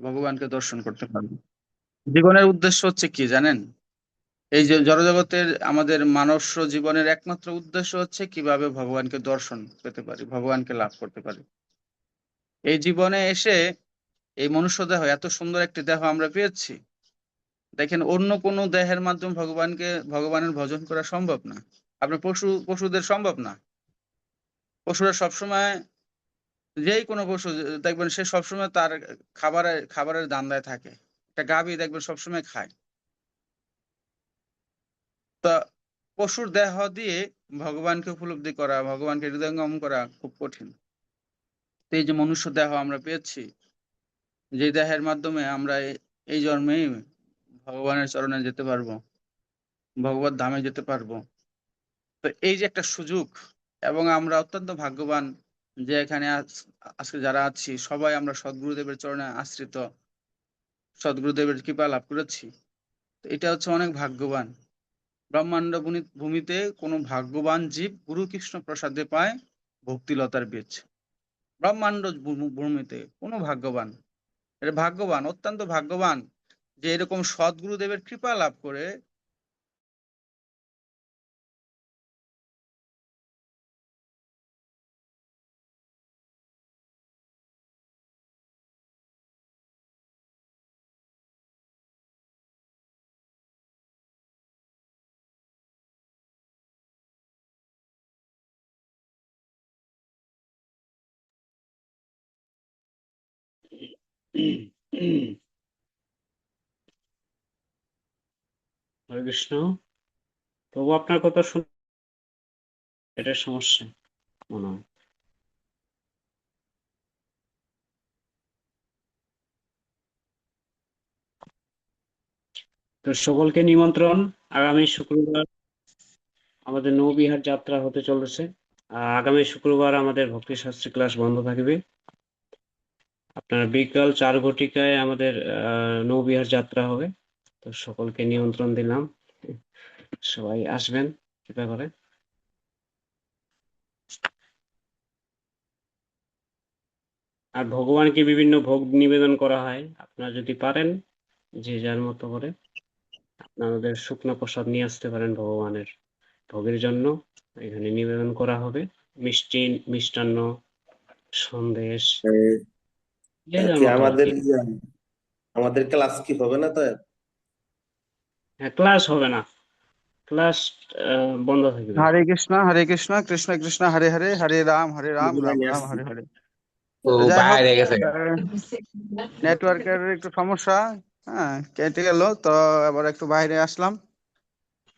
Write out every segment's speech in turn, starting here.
ভগবানকে দর্শন করতে পারবো। জীবনের উদ্দেশ্য হচ্ছে কি জানেন? এই যে জড়জগতের আমাদের মানব জীবনের একমাত্র উদ্দেশ্য হচ্ছে কিভাবে ভগবানকে দর্শন পেতে পারি, ভগবানকে লাভ করতে পারি। এই জীবনে এসে এই মনুষ্য দেহ, এত সুন্দর একটি দেহ আমরা পেয়েছি। দেখেন, অন্য কোনো দেহের মাধ্যমে ভগবানের ভজন করা সম্ভব না। আপনার পশুদের সম্ভব না। পশুরা সবসময়, যেই কোনো পশু দেখবেন, সে সবসময় তার খাবারের ধান্দায় থাকে। একটা গাভী দেখবেন সবসময় খায়। তা পশুর দেহ দিয়ে ভগবানকে উপলব্ধি করা, ভগবানকে হৃদয়ঙ্গম করা খুব কঠিন। তো এই যে মনুষ্য দেহ আমরা পেয়েছি, যে দেহের মাধ্যমে আমরা এই জন্মেই ভগবানের চরণে যেতে পারবো, ভগবত ধামে যেতে পারবো। তো এই যে একটা সুযোগ, এবং আমরা অত্যন্ত ভাগ্যবান যে এখানে আজকে যারা আছি সবাই আমরা সদ্গুরুদেবের চরণে আশ্রিত, সদ্গুরুদেবের কৃপা লাভ করেছি। তো এটা হচ্ছে অনেক ভাগ্যবান। ব্রহ্মাণ্ড ভূমিতে কোনো ভাগ্যবান জীব গুরু কৃষ্ণ প্রসাদে পায় ভক্তিলতার বীজ। ব্রহ্মাণ্ড ভূমিতে কোনো ভাগ্যবান, এটা ভাগ্যবান, অত্যন্ত ভাগ্যবান যে এরকম সদ্গুরুদেবের কৃপা লাভ করে হরে কৃষ্ণ। তবু আপনার কথা শুন, এটার সমস্যা মনে হয়। তো সকলকে নিমন্ত্রণ। আগামী শুক্রবার আমাদের নৌবিহার যাত্রা হতে চলেছে। আগামী শুক্রবার আমাদের ভক্তি শাস্ত্রী ক্লাস বন্ধ থাকবে। আপনার বিকাল 4 ঘটিকায় আমাদের নৌবিহার যাত্রা হবে। তো সকলকে নিমন্ত্রণ দিলাম, সবাই আসবেন কৃপা করে। আর ভগবানকে বিভিন্ন ভোগ নিবেদন করা হয়। আপনারা যদি পারেন, যে যার মতো করে আপনাদের শুকনো প্রসাদ নিয়ে আসতে পারেন ভগবানের ভোগের জন্য। এখানে নিবেদন করা হবে মিষ্টি, মিষ্টান্ন, সন্দেশ, এই, যে যার কি মতো আর আমাদের কি। আমাদের ক্লাস কি হবে না তো? হ্যাঁ, ক্লাস হবে না, ক্লাস বন্ধ থাকবে। হরে কৃষ্ণ কৃষ্ণ কৃষ্ণ হরে হরে, হরে রাম রাম রাম হরে হরে। ও তো যাই হোক, বাইরে গেছে। নেটওয়ার্কের একটু সমস্যা, হ্যাঁ কেটে গেল। তো এবার একটু বাইরে আসলাম,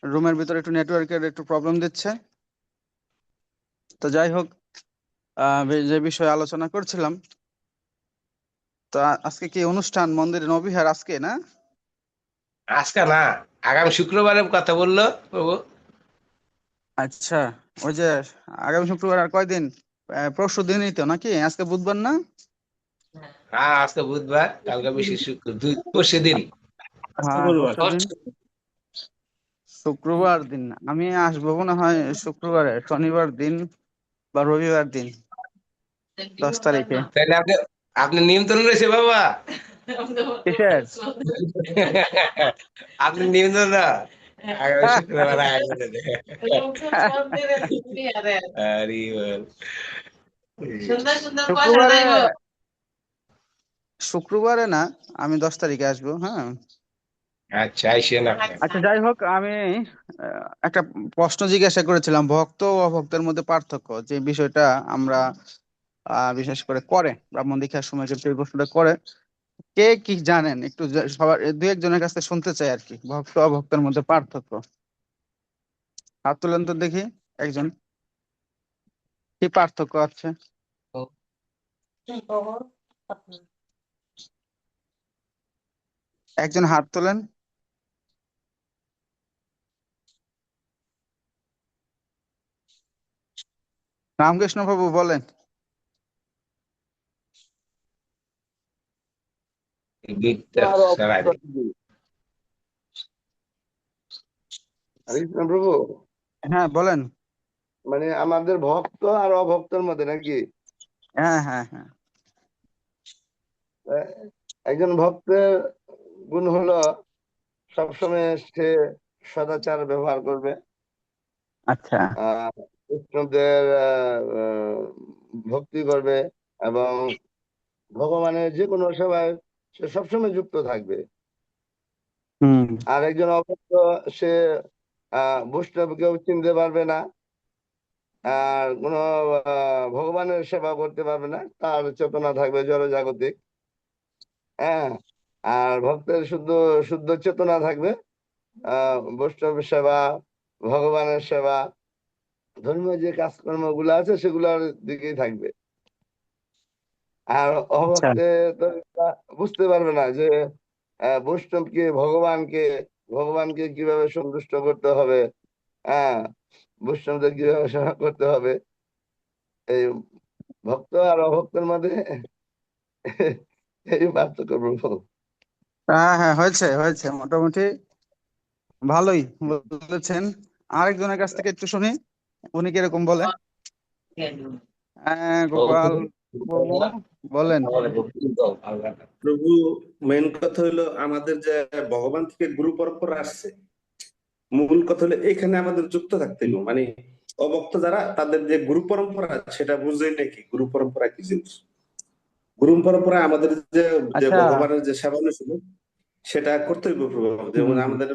রুমের ভিতরে একটু নেটওয়ার্কের একটু প্রবলেম দিচ্ছে। তো যাই হোক, যে বিষয়ে আলোচনা করছিলাম, তো আজকে কি অনুষ্ঠান মন্দিরে নবিহার আজকে না? আজকে না, আগামী শুক্রবারের কথা বললো প্রভু। আচ্ছা, ওই যে আগামী শুক্রবার আর কয়দিন? পরশু দিনই তো নাকি? আজকে বুধবার না? হ্যাঁ, আজকে বুধবার, কালকে বিশেষ শুক্র, পরশু দিন। হ্যাঁ, শুক্রবার। পরশু দিন শুক্রবার দিন আমি আসবো মনে হয়, শুক্রবারে শনিবার দিন বা রবিবার দিন, 10 তারিখে। তাহলে আপনি নিমন্ত্রণ রয়েছে বাবা। কিসের? আপনি নিমন্ত্রণ না, আগামী শুক্রবার আয়োজন। আরে বল। শুক্রবারে, শুক্রবারে না, আমি 10 তারিখে আসবো। হ্যাঁ, আচ্ছা, আইসেন আপনি। আচ্ছা যাই হোক, আমি একটা প্রশ্ন জিজ্ঞাসা করেছিলাম, ভক্ত ও অভক্তের মধ্যে পার্থক্য, যে বিষয়টা আমরা বিশেষ করে ব্রাহ্মণ দীক্ষার সময় কিন্তু এই প্রশ্নটা করে। কে কি জানেন একটু, সবার দু একজনের কাছে শুনতে চাই আর কি, ভক্ত অভক্তের মধ্যে পার্থক্য। হাত তুলেন তো দেখি একজন, কি পার্থক্য আছে? একজন হাত তোলেন। রামকৃষ্ণ বাবু বলেন। গীতটা সারাই দিন। হরে কৃষ্ণ প্রভু, হ্যাঁ বলেন। মানে আমাদের ভক্ত আর অভক্তের মধ্যে নাকি? হ্যাঁ হ্যাঁ হ্যাঁ। একজন ভক্তের গুণ হলো সবসময় সে সদাচার ব্যবহার করবে, আচ্ছা, বৈষ্ণবদের ভক্তি করবে এবং ভগবানের যে কোনো সেবায় সে সবসময় যুক্ত থাকবে। হুম, আর একজন অভক্ত সে বৈষ্ণবকেও চিনতে পারবে না, আর কোনো ভগবানের সেবা করতে পারবে না, তার চেতনা থাকবে জড়জাগতিক। হ্যাঁ, আর ভক্তের শুদ্ধ শুদ্ধ চেতনা থাকবে বৈষ্ণবের সেবা, ভগবানের সেবা, ধর্মীয় যে কাজকর্ম গুলো আছে সেগুলোর দিকেই থাকবে। আর আচ্ছা, অভক্তে তো এটা বুঝতে পারবে না যে বৈষ্ণবকে ভগবানকে কিভাবে সন্তুষ্ট করতে হবে, হ্যাঁ, বৈষ্ণবদের কিভাবে সেবা করতে হবে। এই ভক্ত আর অভক্তের মধ্যে এই পার্থক্য প্রভু। হ্যাঁ হ্যাঁ, হয়েছে হয়েছে, মোটামুটি ভালোই বলেছেন। আরেকজনের কাছ থেকে একটু শুনি, উনি কিরকম বলে। গোপাল বাবু বলেন। প্রভু, মেন কথা হলো আমাদের যে ভগবান থেকে গুরু পরম্পরা আসছে, মূল কথা হলো এখানে আমাদের যুক্ত থাকতে হবে। মানে অভক্ত যারা, তাদের যে গুরু পরম্পরা সেটা বুঝে নাকি গুরু পরম্পরা কি জিনিস। গুরু পরম্পরা আমাদের যে যে আচ্ছা, ভগবানের যে সেবা ছিল সেটা করতে হইব প্রভু। যেমন হুম, আমাদের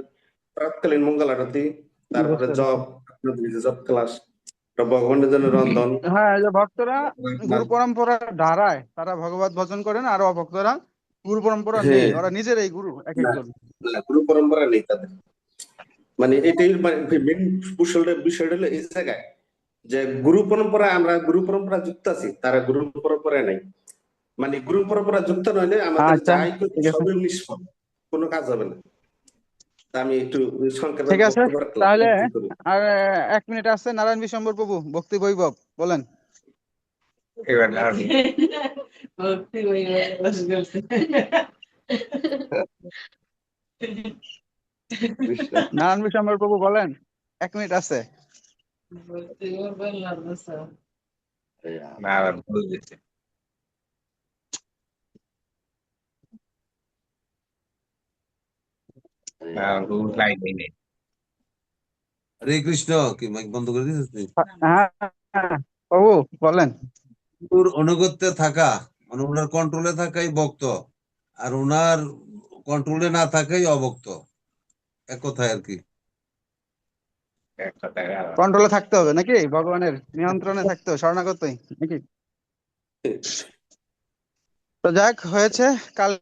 প্রাতকালীন মঙ্গল আরতি, তারপরে বুঝতে জপ, পেরেছি। আপনাদের যে জপ ক্লাস, ভগবানের জন্য রন্ধন। হ্যাঁ, এই যে ভক্তরা আপনার গুরু পরম্পরা ধারায় তারা ভগবত ভজন করেন, আর অভক্তরা গুরু পরম্পরা নেই, হ্যাঁ, ওরা নিজেরাই গুরু এক না, একজন। না, গুরু পরম্পরা নেই তাদের। মানে এটাই মেন বিষয়টা হলো এই জায়গায় যে গুরু পরম্পরা যুক্ত আছি, তারা গুরু পরম্পরা নাই। মানে গুরু পরম্পরা যুক্ত নইলে আমাদের আচ্ছা, যাই করি ঠিক আছে, সবই নিষ্ফল, কোনো কাজ হবে না। তা আমি একটু সংক্ষেপে ঠিক আছে, বক্তব্য রাখলাম, তাহলে কি করি। আর 1 মিনিট আছে। নারায়ণ বিশ্বম্বর প্রভু ভক্তি বৈভব বলেন। এবার আর ভক্তি হইয়া বস গেছে। কৃষ্ণ। নারায়ণ বিশ্বম্বর প্রভু বলেন, 1 মিনিট আছে। ভক্তি বললাম না স্যার। না আর ভুল দিচ্ছে না, রুল লাইনে নেই। হরে কৃষ্ণ। কি মাইক বন্ধ করে দিয়েছিস তুই? হ্যাঁ হ্যাঁ, প্রভু বলেন। গুরুর অনুগত্যে থাকা, মানে ওনার কন্ট্রোলে থাকাই ভক্ত, আর ওনার কন্ট্রোলে না থাকাই অভক্ত, এক কথায় আর কি। এক কথায় আর কন্ট্রোলে থাকতে হবে নাকি, ভগবানের নিয়ন্ত্রণে থাকতে হবে, শরণাগতই নাকি। তো যাক, হয়েছে। কাল